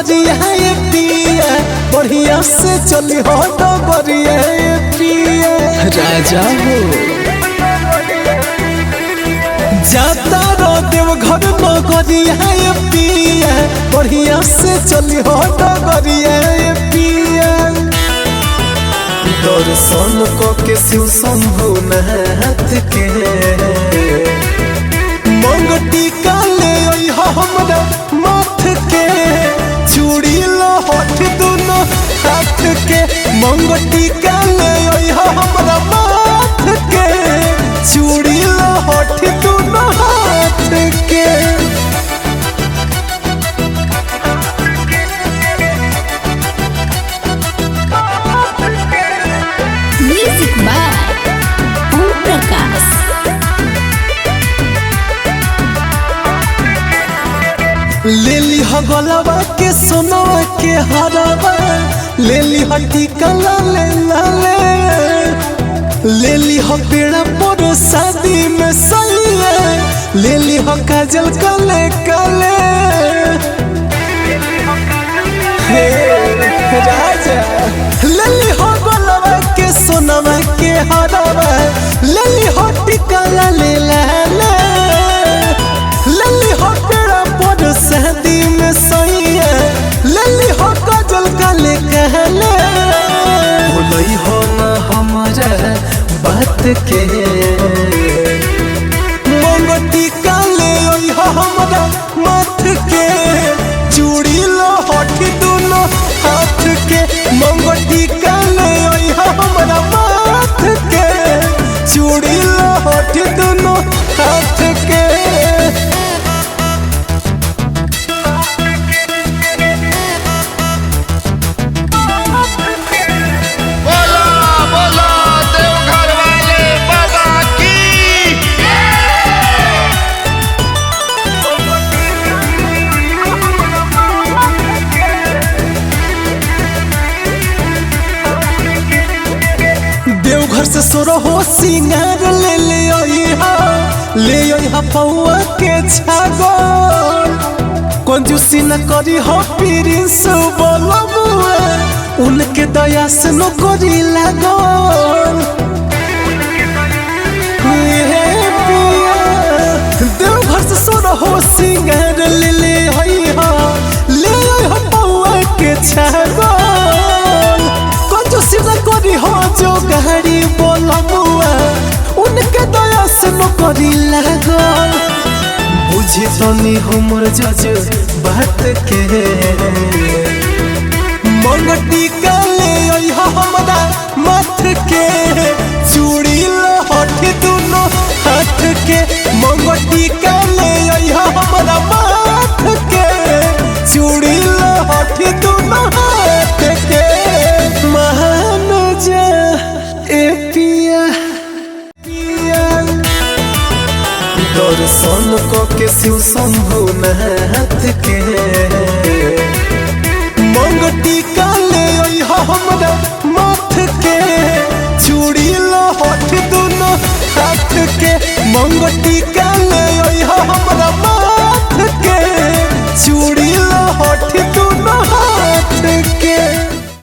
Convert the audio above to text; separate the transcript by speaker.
Speaker 1: डगरिया पिया बढ़िया से चली हो डगरिया पिया राजा हो जाता रो देव घर नगरिया पिया बढ़िया से चली हो डगरिया पिया दर्शन को के शिव शंभु नाथ के मंगटी काले हमरा माथ के चूड़ी लहठ दोनों हाथ के मंगटी काले हमरा माथ के चूड़ी लहठ दोनों हाथ के
Speaker 2: म्यूजिक बाय ओम प्रकाश।
Speaker 1: ले ली गलवा के सोनवा के हरवा ले ली टीका लाले ले ली पेड़ा पर शादी में सैया ले ली काजल काले काले हे राजा ले ली गलवा के सोनवा के हरवा ले ली टीका लाले लल्ली हो पेड़ा पर शादी में सैया लल्ली हो काजल काले कहले भूलई हो ना हमारा बात के मंगती काले हो हमारा माथ के चूड़ी लहठ दोनों हाथ के मंगती काले हो हमारा माथ के चूड़ी लहठ दोनों हाथ के देवघर से सोरो हो सिंगार ले पौआ के छागल कंजूसी न करी हो प्रिंस बोलबुआ उनके दया से न करी लागल देवघर से सोरो हो सिंगार ले पौआ के छागल कंजूसी न करी हो जो गाड़ी बोलबुआ उनके दया से न करी लागल बुझे तनी हमर जज बात के मंगटी काले हमरा माथ के चूड़ी लहठ दोनों हाथ के मंगटी काले हमरा माथ के चूड़ी लहठ दोनों हाथ के महान जा ए पिया दर्शन को के शिव शंभु नाथ के मंगटी काले हमरा माथ के चूड़ी लहठ दोनों हाथ के मंगटी